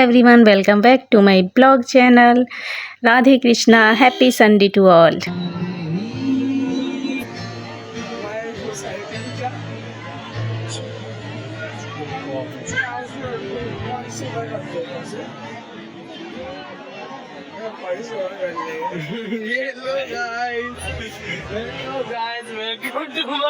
everyone, welcome back to my blog channel. Radhe Krishna, happy Sunday to all. Hello guys, welcome to my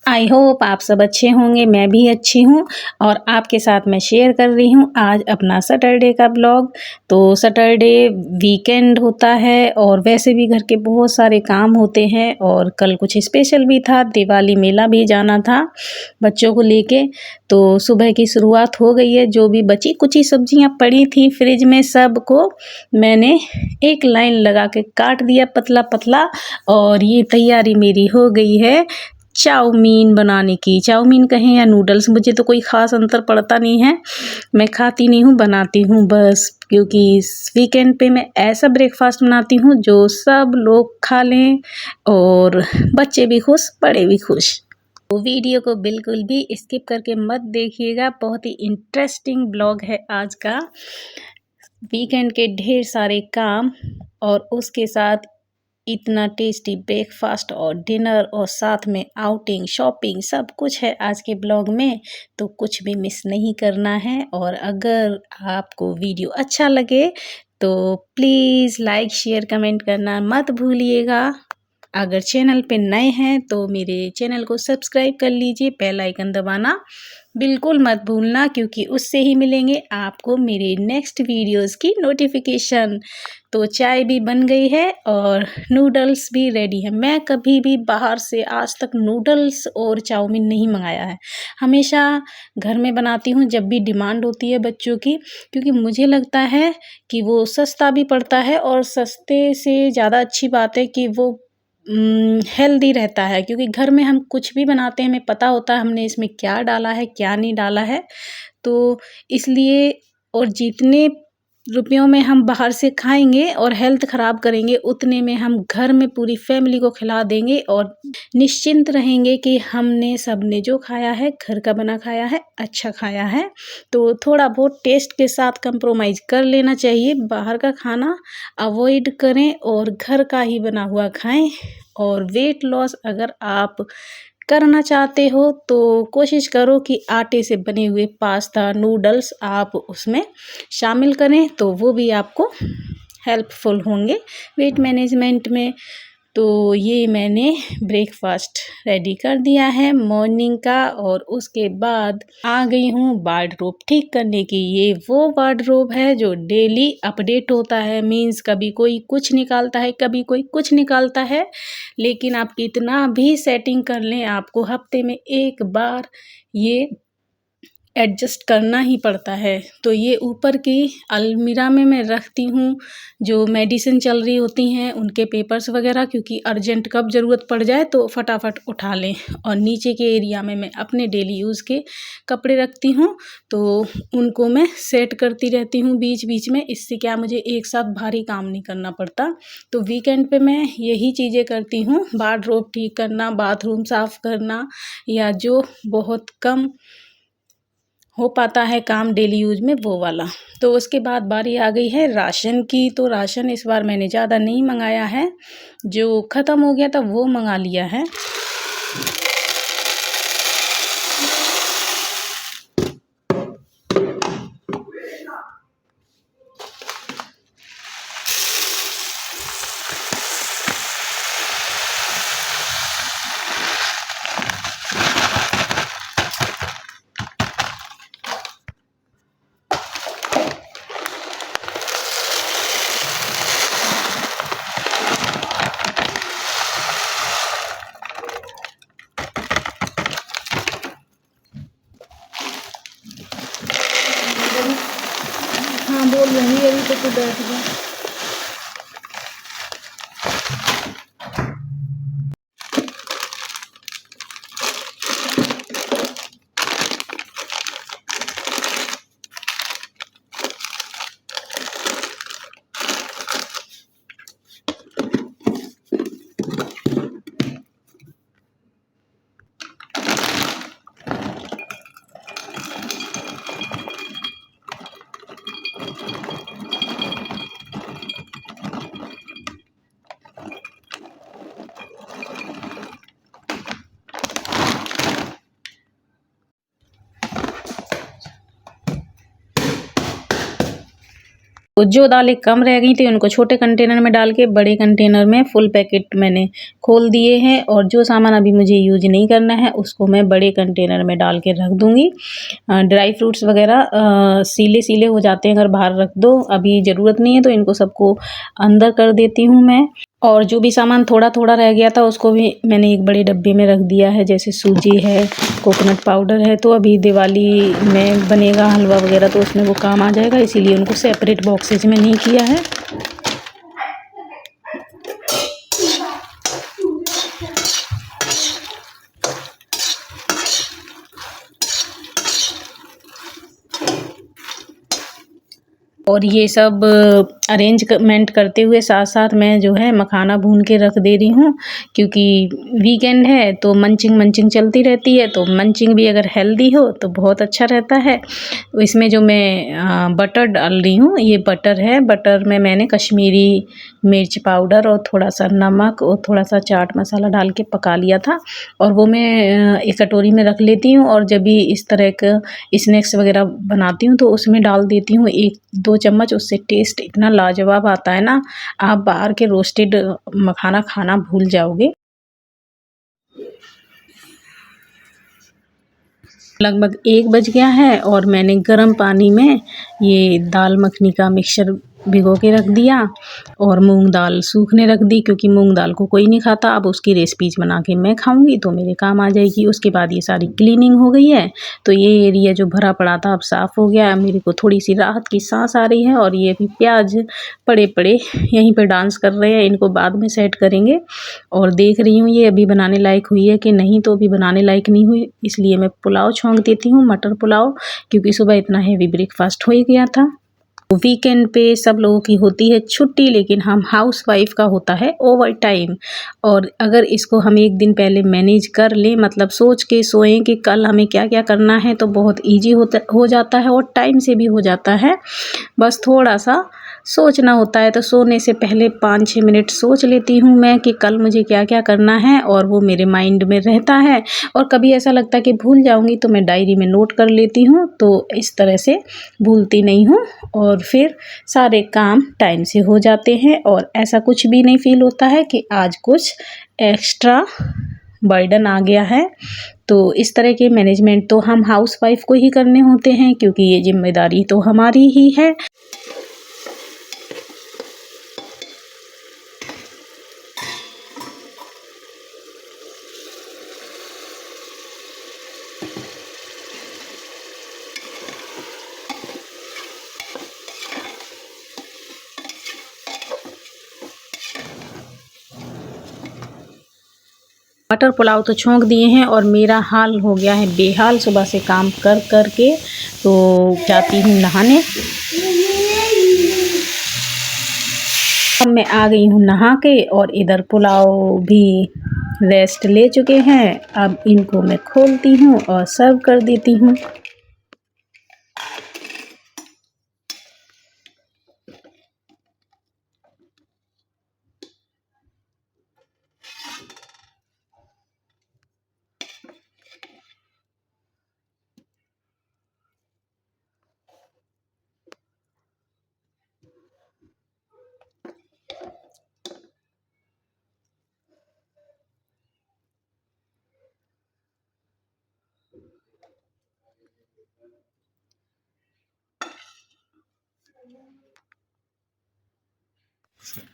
I hope आप सब अच्छे होंगे, मैं भी अच्छी हूँ और आपके साथ मैं शेयर कर रही हूँ आज अपना सैटरडे का ब्लॉग। तो सैटरडे वीकेंड होता है और वैसे भी घर के बहुत सारे काम होते हैं और कल कुछ स्पेशल भी था, दिवाली मेला भी जाना था बच्चों को लेके। तो सुबह की शुरुआत हो गई है। जो भी बची कुची सब्जियाँ पड़ी थी फ्रिज में सबको मैंने एक लाइन लगा के काट दिया पतला पतला और ये तैयारी मेरी हो गई है चाउमीन बनाने की। चाउमीन कहें या नूडल्स, मुझे तो कोई ख़ास अंतर पड़ता नहीं है, मैं खाती नहीं हूँ, बनाती हूँ बस। क्योंकि इस वीकेंड पे मैं ऐसा ब्रेकफास्ट बनाती हूँ जो सब लोग खा लें और बच्चे भी खुश बड़े भी खुश। तो वीडियो को बिल्कुल भी स्किप करके मत देखिएगा, बहुत ही इंटरेस्टिंग ब्लॉग है आज का। वीकेंड के ढेर सारे काम और उसके साथ इतना टेस्टी ब्रेकफास्ट और डिनर और साथ में आउटिंग शॉपिंग सब कुछ है आज के ब्लॉग में, तो कुछ भी मिस नहीं करना है। और अगर आपको वीडियो अच्छा लगे तो प्लीज़ लाइक शेयर कमेंट करना मत भूलिएगा। अगर चैनल पे नए हैं तो मेरे चैनल को सब्सक्राइब कर लीजिए, बेल आइकन दबाना बिल्कुल मत भूलना, क्योंकि उससे ही मिलेंगे आपको मेरे नेक्स्ट वीडियोस की नोटिफिकेशन। तो चाय भी बन गई है और नूडल्स भी रेडी है। मैं कभी भी बाहर से आज तक नूडल्स और चाउमीन नहीं मंगाया है, हमेशा घर में बनाती हूँ जब भी डिमांड होती है बच्चों की, क्योंकि मुझे लगता है कि वो सस्ता भी पड़ता है और सस्ते से ज़्यादा अच्छी बात है कि वो हेल्दी रहता है। क्योंकि घर में हम कुछ भी बनाते हैं हमें पता होता है हमने इसमें क्या डाला है क्या नहीं डाला है, तो इसलिए और जितने रुपयों में हम बाहर से खाएंगे और हेल्थ ख़राब करेंगे उतने में हम घर में पूरी फैमिली को खिला देंगे और निश्चिंत रहेंगे कि हमने सबने जो खाया है घर का बना खाया है, अच्छा खाया है। तो थोड़ा बहुत टेस्ट के साथ कंप्रोमाइज़ कर लेना चाहिए, बाहर का खाना अवॉइड करें और घर का ही बना हुआ खाएं। और वेट लॉस अगर आप करना चाहते हो तो कोशिश करो कि आटे से बने हुए पास्ता नूडल्स आप उसमें शामिल करें, तो वो भी आपको हेल्पफुल होंगे वेट मैनेजमेंट में। तो ये मैंने ब्रेकफास्ट रेडी कर दिया है मॉर्निंग का और उसके बाद आ गई हूँ वार्डरोब ठीक करने की। ये वो वार्डरोब है जो डेली अपडेट होता है, मीन्स कभी कोई कुछ निकालता है कभी कोई कुछ निकालता है, लेकिन आप कितना भी सेटिंग कर लें आपको हफ्ते में एक बार ये एडजस्ट करना ही पड़ता है। तो ये ऊपर की अलमीरा में मैं रखती हूँ जो मेडिसिन चल रही होती हैं उनके पेपर्स वगैरह, क्योंकि अर्जेंट कब ज़रूरत पड़ जाए तो फटाफट उठा लें। और नीचे के एरिया में मैं अपने डेली यूज़ के कपड़े रखती हूँ, तो उनको मैं सेट करती रहती हूँ बीच बीच में। इससे क्या मुझे एक साथ भारी काम नहीं करना पड़ता। तो वीकेंड पे मैं यही चीज़ें करती हूँ, वार्डरोब ठीक करना, बाथरूम साफ़ करना, या जो बहुत कम हो पाता है काम डेली यूज में वो वाला। तो उसके बाद बारी आ गई है राशन की। तो राशन इस बार मैंने ज़्यादा नहीं मंगाया है, जो ख़त्म हो गया था वो मंगा लिया है। हाँ बोल रही अभी तो तू बैठ गया। तो जो दालें कम रह गई थी उनको छोटे कंटेनर में डाल के बड़े कंटेनर में फुल पैकेट मैंने खोल दिए हैं, और जो सामान अभी मुझे यूज नहीं करना है उसको मैं बड़े कंटेनर में डाल के रख दूँगी। ड्राई फ्रूट्स वगैरह सीले-सीले हो जाते हैं अगर बाहर रख दो, अभी ज़रूरत नहीं है तो इनको सबको अंदर कर देती हूँ मैं। और जो भी सामान थोड़ा-थोड़ा रह गया था उसको भी मैंने एक बड़े डब्बे में रख दिया है, जैसे सूजी है, कोकोनट पाउडर है, तो अभी दिवाली में बनेगा हलवा वगैरह तो उसमें वो काम आ जाएगा, इसीलिए उनको सेपरेट बॉक्सेज में नहीं किया है। और ये सब अरेंजमेंट करते हुए साथ साथ मैं जो है मखाना भून के रख दे रही हूँ, क्योंकि वीकेंड है तो मंचिंग चलती रहती है, तो मंचिंग भी अगर हेल्दी हो तो बहुत अच्छा रहता है। तो इसमें जो मैं बटर डाल रही हूँ, ये बटर है, बटर में मैंने कश्मीरी मिर्च पाउडर और थोड़ा सा नमक और थोड़ा सा चाट मसाला डाल के पका लिया था, और वो मैं एक कटोरी में रख लेती हूँ, और जब भी इस तरह का स्नैक्स वगैरह बनाती हूँ तो उसमें डाल देती हूँ 1-2 चम्मच। उससे टेस्ट इतना लाजवाब आता है ना, आप बाहर के रोस्टेड मखाना खाना भूल जाओगे। लगभग 1 बज गया है और मैंने गर्म पानी में ये दाल मखनी का मिक्सचर भिगो के रख दिया, और मूंग दाल सूखने रख दी, क्योंकि मूंग दाल को कोई नहीं खाता। अब उसकी रेसिपीज बना के मैं खाऊंगी तो मेरे काम आ जाएगी। उसके बाद ये सारी क्लीनिंग हो गई है, तो ये एरिया जो भरा पड़ा था अब साफ़ हो गया। मेरे को थोड़ी सी राहत की सांस आ रही है। और ये अभी प्याज पड़े पड़े यहीं पर डांस कर रहे हैं, इनको बाद में सेट करेंगे। और देख रही हूँ ये अभी बनाने लायक हुई है कि नहीं, तो अभी बनाने लायक नहीं हुई, इसलिए मैं पुलाव छोंक देती हूँ, मटर पुलाव, क्योंकि सुबह इतना हेवी ब्रेकफास्ट हो ही गया था। वीकेंड पे सब लोगों की होती है छुट्टी, लेकिन हम हाउस वाइफ का होता है ओवर टाइम। और अगर इसको हम एक दिन पहले मैनेज कर लें, मतलब सोच के सोएं कि कल हमें क्या क्या करना है, तो बहुत इजी हो जाता है, और टाइम से भी हो जाता है। बस थोड़ा सा सोचना होता है, तो सोने से पहले 5-6 मिनट सोच लेती हूँ मैं कि कल मुझे क्या क्या करना है, और वो मेरे माइंड में रहता है। और कभी ऐसा लगता है कि भूल जाऊँगी तो मैं डायरी में नोट कर लेती हूँ, तो इस तरह से भूलती नहीं हूँ, और फिर सारे काम टाइम से हो जाते हैं, और ऐसा कुछ भी नहीं फील होता है कि आज कुछ एक्स्ट्रा बर्डन आ गया है। तो इस तरह के मैनेजमेंट तो हम हाउस वाइफ को ही करने होते हैं, क्योंकि ये जिम्मेदारी तो हमारी ही है। मटर पुलाव तो छोंक दिए हैं, और मेरा हाल हो गया है बेहाल सुबह से काम कर कर के। तो जाती हूँ नहाने। अब मैं आ गई हूँ नहा के, और इधर पुलाव भी रेस्ट ले चुके हैं। अब इनको मैं खोलती हूँ और सर्व कर देती हूँ।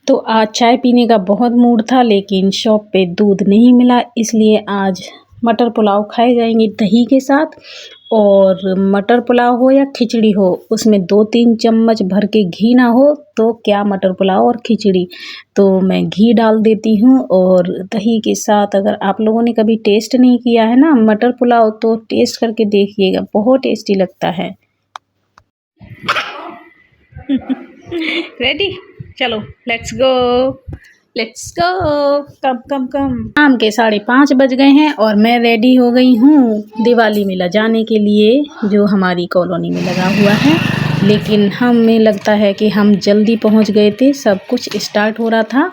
तो आज चाय पीने का बहुत मूड था, लेकिन शॉप पे दूध नहीं मिला, इसलिए आज मटर पुलाव खाए जाएंगे दही के साथ। और मटर पुलाव हो या खिचड़ी हो, उसमें 2-3 चम्मच भर के घी ना हो तो क्या मटर पुलाव और खिचड़ी। तो मैं घी डाल देती हूँ, और दही के साथ अगर आप लोगों ने कभी टेस्ट नहीं किया है ना मटर पुलाव, तो टेस्ट करके देखिएगा, बहुत टेस्टी लगता है। रेडी, चलो लेट्स गो, लेट्स गो, कम कम कम। शाम के 5:30 बज गए हैं, और मैं रेडी हो गई हूँ दिवाली मेला जाने के लिए, जो हमारी कॉलोनी में लगा हुआ है। लेकिन हमें लगता है कि हम जल्दी पहुंच गए थे, सब कुछ स्टार्ट हो रहा था।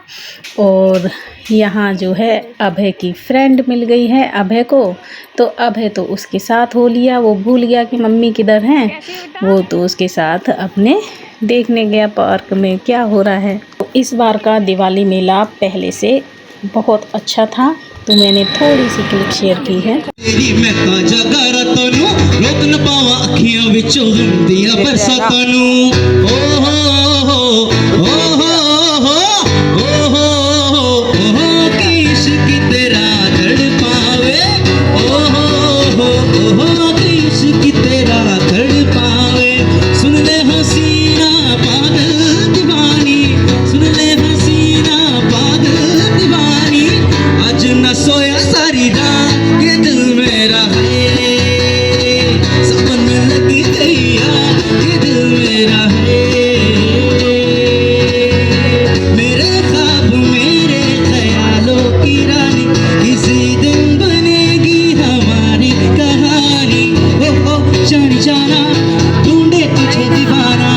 और यहाँ जो है अभय की फ्रेंड मिल गई है अभय को, तो अभय तो उसके साथ हो लिया, वो भूल गया कि मम्मी किधर हैं, वो तो उसके साथ अपने देखने गया पार्क में क्या हो रहा है। तो इस बार का दिवाली मेला पहले से बहुत अच्छा था, तो मैंने थोड़ी सी क्लिप शेयर की है। तेरी मैं ताजा गारा तनु रोक न पावा अखियां विचों हुंदियां बरसातां नू ओ हो की इश्क तेरा तड़पावे ओ हो की इश्क तेरा तड़पावे सुन ले हसीना पागल दीवानी सुन ले हसीना पागल दीवानी आज न सोया सारी रात ये दिल मेरा है सपन लग गया ये दिल मेरा है मेरे ख्वाब मेरे ख्यालों की रानी किसी दिन बनेगी हमारी कहानी ओ जानी जाना ढूंढे तुझे दीवाना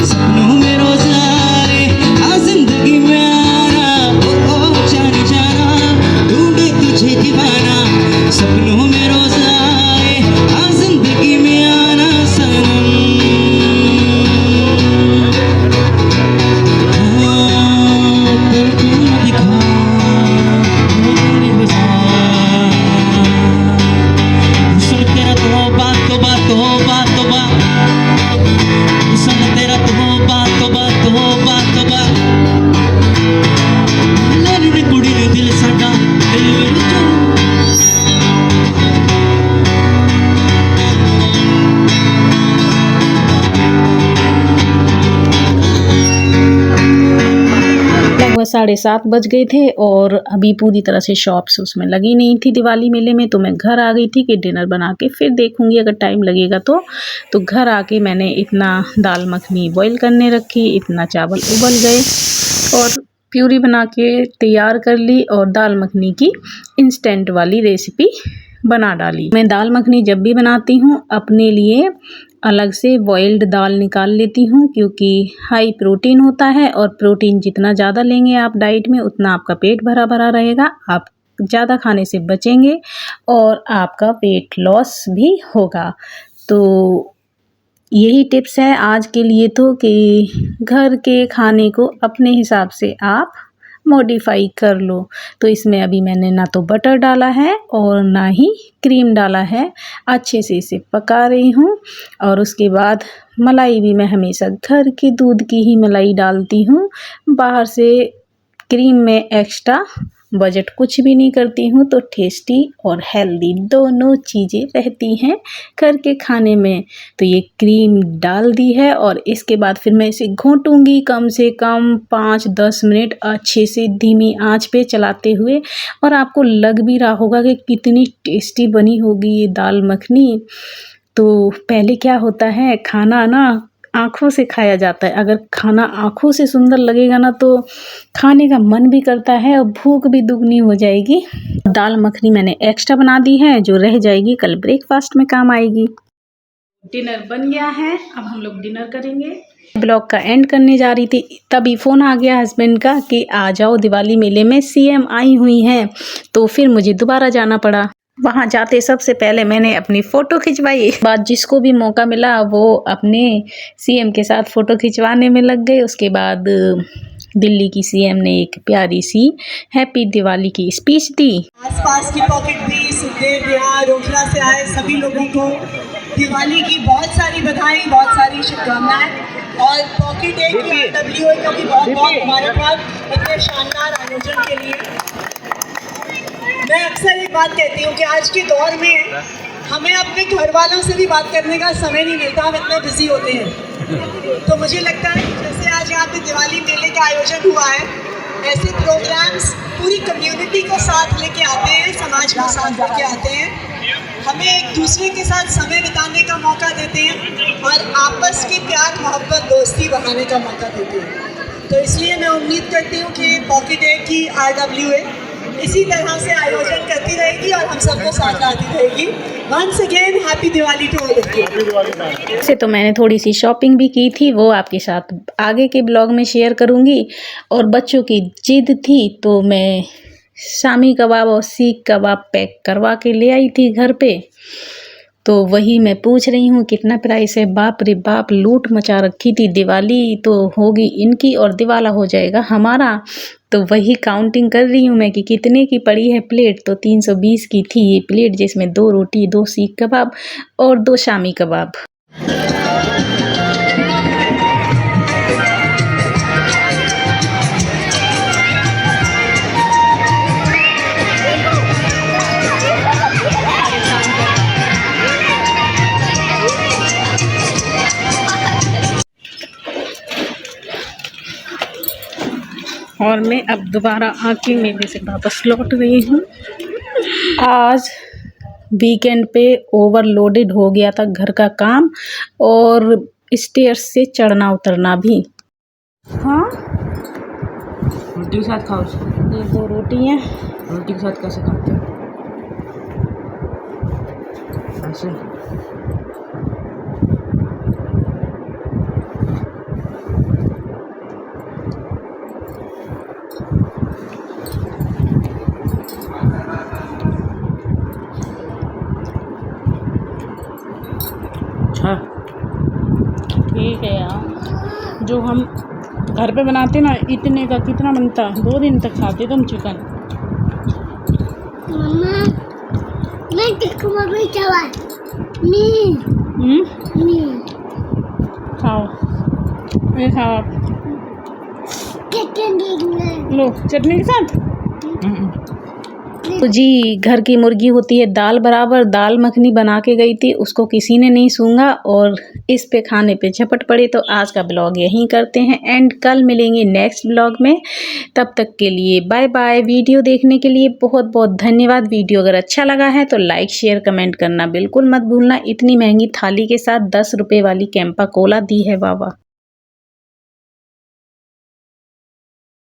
सपनों में रोज आए आ जिंदगी में आना ओ जानी जाना ढूंढे तुझे दीवाना सपनों में रोज आए आ जिंदगी में आना सनम कर तू दिखा मेरी बसा सुन तेरा तौबा तौबा तौबा तौबा सुन तेरा तौबा तौबा तौबा तौबा लड़ी कुड़ी ने दिल साडा दिल में लगभग 7:30 बज गए थे और अभी पूरी तरह से शॉप्स उसमें लगी नहीं थी दिवाली मेले में। तो मैं घर आ गई थी कि डिनर बना के फिर देखूंगी अगर टाइम लगेगा तो घर आके मैंने इतना दाल मखनी बॉईल करने रखी, इतना चावल उबल गए और प्यूरी बना के तैयार कर ली और दाल मखनी की इंस्टेंट वाली रेसिपी बना डाली। मैं दाल मखनी जब भी बनाती हूँ अपने लिए अलग से बॉइल्ड दाल निकाल लेती हूँ, क्योंकि हाई प्रोटीन होता है और प्रोटीन जितना ज़्यादा लेंगे आप डाइट में उतना आपका पेट भरा भरा रहेगा, आप ज़्यादा खाने से बचेंगे और आपका वेट लॉस भी होगा। तो यही टिप्स है आज के लिए तो कि घर के खाने को अपने हिसाब से आप मॉडिफाई कर लो। तो इसमें अभी मैंने ना तो बटर डाला है और ना ही क्रीम डाला है, अच्छे से इसे पका रही हूँ। और उसके बाद मलाई भी मैं हमेशा घर के दूध की ही मलाई डालती हूँ, बाहर से क्रीम में एक्स्ट्रा बजट कुछ भी नहीं करती हूँ। तो टेस्टी और हेल्दी दोनों चीज़ें रहती हैं घर के खाने में। तो ये क्रीम डाल दी है और इसके बाद फिर मैं इसे घोटूंगी कम से कम 5-10 मिनट अच्छे से धीमी आंच पे चलाते हुए। और आपको लग भी रहा होगा कि कितनी टेस्टी बनी होगी ये दाल मखनी। तो पहले क्या होता है, खाना ना आँखों से खाया जाता है। अगर खाना आँखों से सुंदर लगेगा ना तो खाने का मन भी करता है और भूख भी दुगनी हो जाएगी। दाल मखनी मैंने एक्स्ट्रा बना दी है जो रह जाएगी कल ब्रेकफास्ट में काम आएगी। डिनर बन गया है, अब हम लोग डिनर करेंगे। ब्लॉग का एंड करने जा रही थी तभी फ़ोन आ गया हस्बैंड का कि आ जाओ दिवाली मेले में सीएम आई हुई हैं। तो फिर मुझे दोबारा जाना पड़ा। वहाँ जाते सबसे पहले मैंने अपनी फ़ोटो खिंचवाई। बाद जिसको भी मौका मिला वो अपने सीएम के साथ फ़ोटो खिंचवाने में लग गए। उसके बाद दिल्ली की सीएम ने एक प्यारी सी हैप्पी दिवाली की स्पीच दी। आसपास की पॉकेट भी सुखदेव बिहार ओखला से आए सभी लोगों को दिवाली की बहुत सारी बधाई, बहुत सारी शुभकामनाएं। और पॉकेट एक RWA को भी बहुत बहुत मुबारकबाद इतने शानदार आयोजन के लिए। मैं अक्सर एक बात कहती हूँ कि आज के दौर में हमें अपने घर वालों से भी बात करने का समय नहीं मिलता, हम इतने बिजी होते हैं। तो मुझे लगता है जैसे आज यहाँ पे दिवाली मेले का आयोजन हुआ है, ऐसे प्रोग्राम्स पूरी कम्युनिटी को साथ लेके आते हैं, समाज को साथ लेके आते हैं, हमें एक दूसरे के साथ समय बिताने का मौका देते हैं और आपस की प्यार मोहब्बत दोस्ती बढ़ाने का मौका देते हैं। तो इसलिए मैं उम्मीद करती हूँ कि पॉकेट एक की RWA इसी तरह से आयोजन करती रहेगी और हम सबको साथ लाती रहेगी। Once again, happy Diwali to all of you. से तो मैंने थोड़ी सी शॉपिंग भी की थी, वो आपके साथ आगे के ब्लॉग में शेयर करूँगी। और बच्चों की जिद थी तो मैं शामी कबाब और सीख कबाब पैक करवा के ले आई थी घर पे। तो वही मैं पूछ रही हूँ कितना प्राइस है। बाप रे बाप, लूट मचा रखी थी। दिवाली तो होगी इनकी और दिवाला हो जाएगा हमारा। तो वही काउंटिंग कर रही हूँ मैं कि कितने की पड़ी है प्लेट। तो 320 की थी ये प्लेट, जिसमें 2 रोटी, 2 सीख कबाब और 2 शामी कबाब। और मैं अब दोबारा आके मेले से वापस लौट रही हूँ। आज वीकेंड पे ओवरलोडेड हो गया था घर का काम और स्टेयर्स से चढ़ना उतरना भी। हाँ, रोटी के साथ खाओ। ये 2 रोटी हैं। रोटी के साथ कैसे खाते हो? ऐसे। अच्छा, ठीक है यार, जो हम घर पे बनाते ना इतने का कितना बनता, 2 दिन तक खाते तुम चिकन। मम्मा, मैं टिक्का भी चावल खाओ, ये खाओ आप। लो चटनी के साथ। तो जी, घर की मुर्गी होती है दाल बराबर। दाल मखनी बना के गई थी, उसको किसी ने नहीं सूंघा और इस पे खाने पे झपट पड़े। तो आज का ब्लॉग यहीं करते हैं एंड, कल मिलेंगे नेक्स्ट ब्लॉग में। तब तक के लिए बाय बाय। वीडियो देखने के लिए बहुत बहुत धन्यवाद। वीडियो अगर अच्छा लगा है तो लाइक शेयर कमेंट करना बिल्कुल मत भूलना। इतनी महंगी थाली के साथ 10 रुपये वाली कैंपा कोला दी है बाबा।